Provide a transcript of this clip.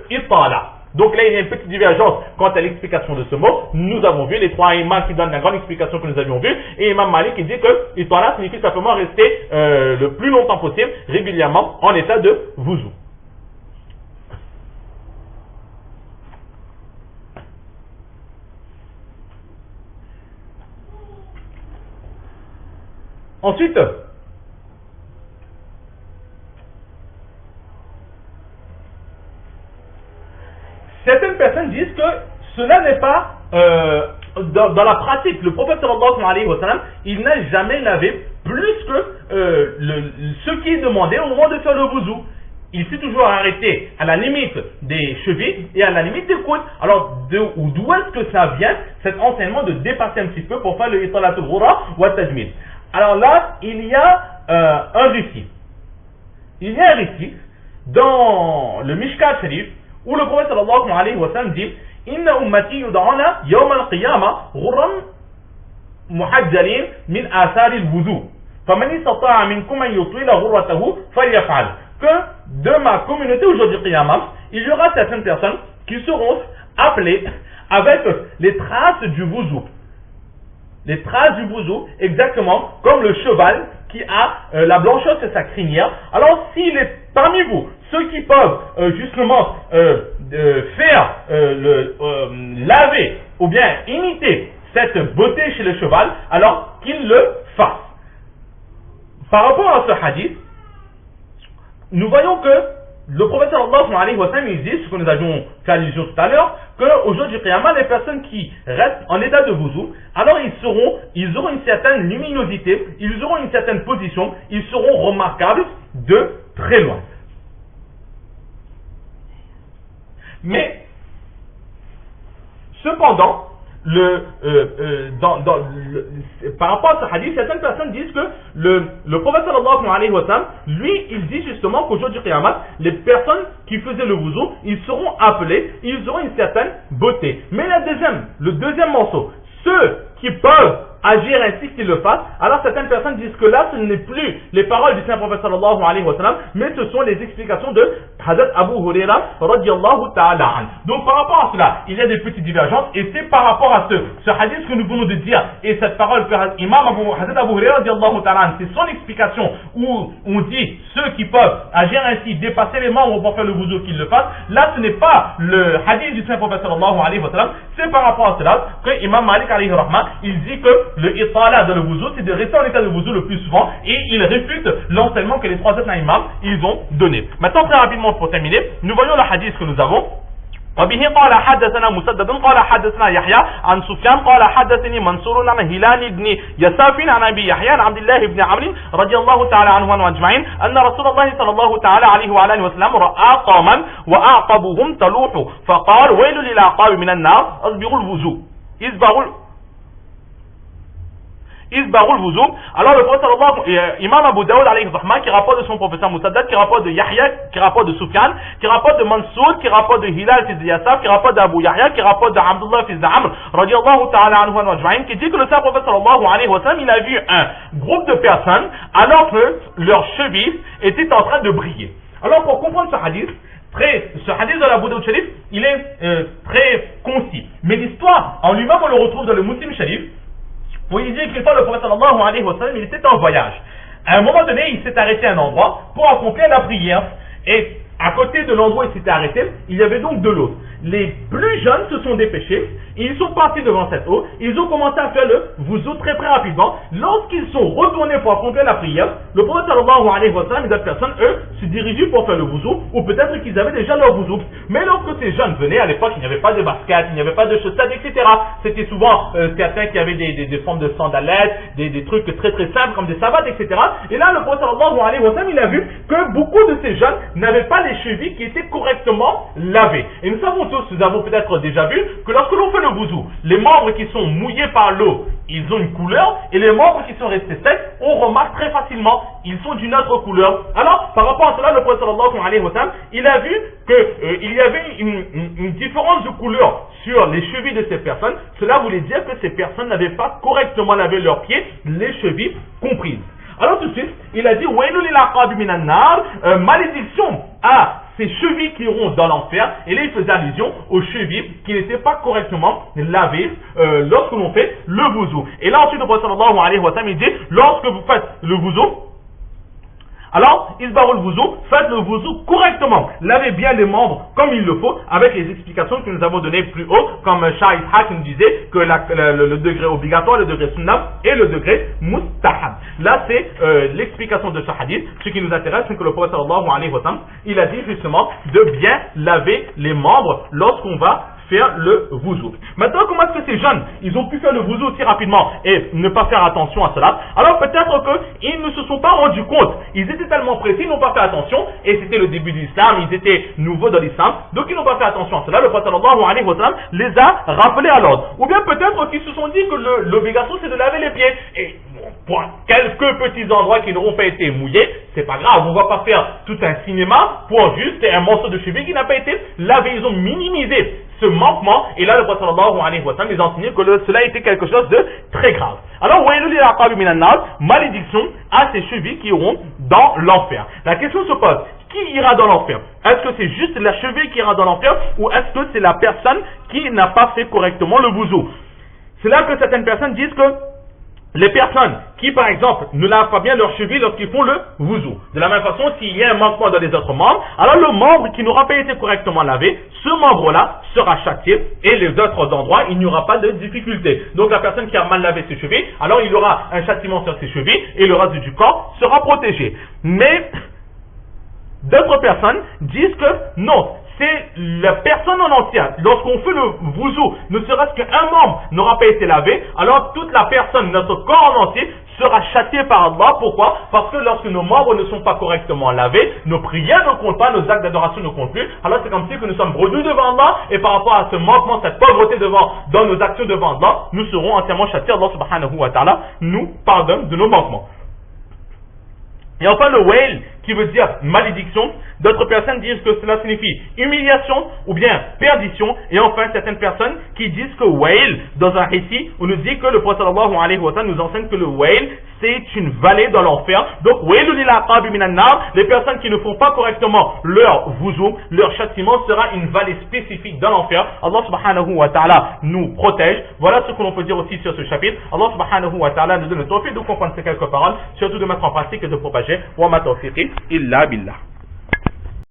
itala. Donc là, il y a une petite divergence quant à l'explication de ce mot. Nous avons vu les trois imams qui donnent la grande explication que nous avions vue, et Imam Malik qui dit que itala signifie simplement rester le plus longtemps possible, régulièrement, en état de wuzu. Ensuite, certaines personnes disent que cela n'est pas dans la pratique. Le prophète sallallahu alayhi wa sallam, il n'a jamais lavé plus que ce qui est demandé au moment de faire le wuzu. Il s'est toujours arrêté à la limite des chevilles et à la limite des coudes. Alors, d'où est-ce que ça vient, cet enseignement de dépasser un petit peu pour faire le italatul ghura wa tajmid? Alors là, il y a un récit. Il y a un récit dans le Mishkat Sharif où le prophète sallallahu alayhi wa sallam dit Inna ummati yud'ana yawm al-qiyamah ghurran muhajjalin min athari al-wudu. Faman istata'a minkum an yutila ghurratahu falyaf'al. Que de ma communauté aujourd'hui qiyamah, il y aura certaines personnes qui seront appelées avec les traces du wudu. Les traces du wudu, exactement comme le cheval qui a la blancheur sur sa crinière. Alors, s'il est parmi vous, ceux qui peuvent justement faire laver ou bien imiter cette beauté chez le cheval, alors qu'ils le fassent. Par rapport à ce hadith, nous voyons que le prophète sallallahu alayhi wa sallam, il dit, ce que nous avions fait allusion tout à l'heure, qu'au jour du qiyamah, les personnes qui restent en état de wuzu, alors ils auront une certaine luminosité, ils auront une certaine position, ils seront remarquables de très loin. Mais, cependant, par rapport à ce hadith, certaines personnes disent que le prophète sallallahu alayhi wa sallam, lui, il dit justement qu'au jour du qiyamah, les personnes qui faisaient le wuzu, ils seront appelés, ils auront une certaine beauté. Mais le deuxième morceau, ceux qui peuvent agir ainsi qu'ils le fassent, alors certaines personnes disent que là, ce n'est plus les paroles du Saint-Prophète sallallahu alayhi wa sallam, mais ce sont les explications de Hazrat Abu Huraira radiyallahu ta'ala an. Donc par rapport à cela, il y a des petites divergences, et c'est par rapport à ce hadith que nous venons de dire, et cette parole que Hazrat Abu Huraira radiyallahu ta'ala an, c'est son explication, où on dit ceux qui peuvent agir ainsi, dépasser les membres pour faire le wudu qu'ils le fassent. Là, ce n'est pas le hadith du Saint-Prophète sallallahu alayhi wa sallam, c'est par rapport à cela que Imam Malik alayhi rahma, il dit que le itala dans le wuzu, c'est de rester en état de wuzu le plus souvent, et il réfute l'enseignement que les trois autres imams ils ont donné. Maintenant, très rapidement pour terminer, nous voyons le hadith que nous avons. وبه قال حدثنا مسدد قال حدثنا يحيى عن سفيان قال حدثني منصور عن هلال بن يساف عن ابي يحيى عن عبد الله بن عمرو رضي الله تعالى عنهم اجمعين ان رسول الله صلى الله تعالى عليه وعلى اله وسلم راى قوما واعقبهم تلوح فقال ويل للاعقاب من النار اصبغوا الوضوء Isbarul Wuzu. Alors le prophète Imam Abu Daoud alayhi rahma, qui rapporte de son professeur Moussaddad, qui rapporte de Yahya, qui rapporte de Sufyan, qui rapporte de Mansour, qui rapporte de Hilal fils de Yassaf, qui rapporte d'Abu Yahya, qui rapporte de Abdullah fils d'Amr radiyallahu ta'ala anhu wa ajma'in, qui dit que le saint prophète sallallahu alayhi wa sallam, il a vu un groupe de personnes alors que leurs chevilles étaient en train de briller. Alors pour comprendre ce hadith de l'Abu Daoud Sharif, il est très concis, mais l'histoire en lui-même on le retrouve dans le Muslim Sharif, où il dit qu'une fois le prophète sallallahu alayhi wa sallam, il était en voyage. À un moment donné, il s'est arrêté à un endroit pour accomplir la prière. Et à côté de l'endroit où il s'était arrêté, il y avait donc de l'eau. Les plus jeunes se sont dépêchés, ils sont partis devant cette eau, ils ont commencé à faire le wuzu très rapidement. Lorsqu'ils sont retournés pour accomplir la prière, le prophète sallallahu alayhi wa sallam et d'autres personnes, eux, se dirigeaient pour faire le wuzu, ou peut-être qu'ils avaient déjà leur wuzu. Mais lorsque ces jeunes venaient, à l'époque, il n'y avait pas de basket, il n'y avait pas de chaussettes, etc. C'était souvent certains qui avaient des formes de sandalettes, des trucs très simples comme des savates, etc. Et là, le prophète sallallahu alayhi wa sallam, il a vu que beaucoup de ces jeunes n'avaient pas les chevilles qui étaient correctement lavées. Et nous savons tous, nous avons peut-être déjà vu que lorsque l'on fait le wuzu, les membres qui sont mouillés par l'eau, ils ont une couleur, et les membres qui sont restés secs, on remarque très facilement, ils sont d'une autre couleur. Alors, par rapport à cela, le prophète sallallahu alayhi wa sallam, il a vu qu'il y avait une différence de couleur sur les chevilles de ces personnes. Cela voulait dire que ces personnes n'avaient pas correctement lavé leurs pieds, les chevilles comprises. Alors tout de suite, il a dit malédiction à ces chevilles qui iront dans l'enfer. Et là, il faisait allusion aux chevilles qui n'étaient pas correctement lavées lorsque l'on fait le wuzu. Et là, ensuite, le prophète sallallahu alayhi wa sallam, il dit, lorsque vous faites le wuzu, alors, isbarul wuzu, faites le wuzu correctement. Lavez bien les membres comme il le faut, avec les explications que nous avons données plus haut, comme Shah Ishaq nous disait que le degré obligatoire, le degré sunnah et le degré mustahab. Là, c'est l'explication de ce hadith. Ce qui nous intéresse, c'est que le prophète sallallahu alayhi wa sallam, il a dit justement de bien laver les membres lorsqu'on va faire le wuzu. Maintenant, comment est-ce que ces jeunes, ils ont pu faire le wuzu aussi rapidement et ne pas faire attention à cela? Alors peut-être qu'ils ne se sont pas rendus compte. Ils étaient tellement précis, ils n'ont pas fait attention, et c'était le début de l'islam, ils étaient nouveaux dans l'islam, donc ils n'ont pas fait attention à cela. Le prophète sallallahu alayhi wa sallam les a rappelés à l'ordre. Ou bien peut-être qu'ils se sont dit que l'obligation c'est de laver les pieds. Et pour quelques petits endroits qui n'auront pas été mouillés, c'est pas grave, on va pas faire tout un cinéma pour juste un morceau de cheville qui n'a pas été lavé. Ils ont minimisé ce manquement, et là le prophète sallallahu alayhi wa sallam les a enseigné que cela était quelque chose de très grave. Alors, malédiction à ces chevilles qui iront dans l'enfer. La question se pose, qui ira dans l'enfer? Est-ce que c'est juste la cheville qui ira dans l'enfer, ou est-ce que c'est la personne qui n'a pas fait correctement le wuzu? C'est là que certaines personnes disent que les personnes qui, par exemple, ne lavent pas bien leurs chevilles lorsqu'ils font le wuzu. De la même façon, s'il y a un manquement dans les autres membres, alors le membre qui n'aura pas été correctement lavé, ce membre-là sera châtié, et les autres endroits, il n'y aura pas de difficulté. Donc la personne qui a mal lavé ses chevilles, alors il aura un châtiment sur ses chevilles, et le reste du corps sera protégé. Mais d'autres personnes disent que non, c'est la personne en entière. Lorsqu'on fait le wuzu, ne serait-ce qu'un membre n'aura pas été lavé, alors toute la personne, notre corps en entier, sera châtié par Allah. Pourquoi? Parce que lorsque nos membres ne sont pas correctement lavés, nos prières ne comptent pas, nos actes d'adoration ne comptent plus. Alors c'est comme si que nous sommes bredus devant Allah, et par rapport à ce manquement, cette pauvreté dans nos actions devant Allah, nous serons entièrement châtiés. Allah subhanahu wa ta'ala nous pardonne de nos manquements. Et enfin le wail, qui veut dire malédiction. D'autres personnes disent que cela signifie humiliation ou bien perdition. Et enfin certaines personnes qui disent que wail, dans un récit, on nous dit que le prophète sallallahu alayhi wa sallam nous enseigne que le wail, c'est une vallée dans l'enfer. Donc wailul lil aqabi minan nar, les personnes qui ne font pas correctement leur wuzu, leur châtiment sera une vallée spécifique dans l'enfer. Allah subhanahu wa ta'ala nous protège. Voilà ce que l'on peut dire aussi sur ce chapitre. Allah subhanahu wa ta'ala nous donne le tawfiq de comprendre ces quelques paroles, surtout de mettre en pratique et de propager. Wa ma tawfiqi illa billah.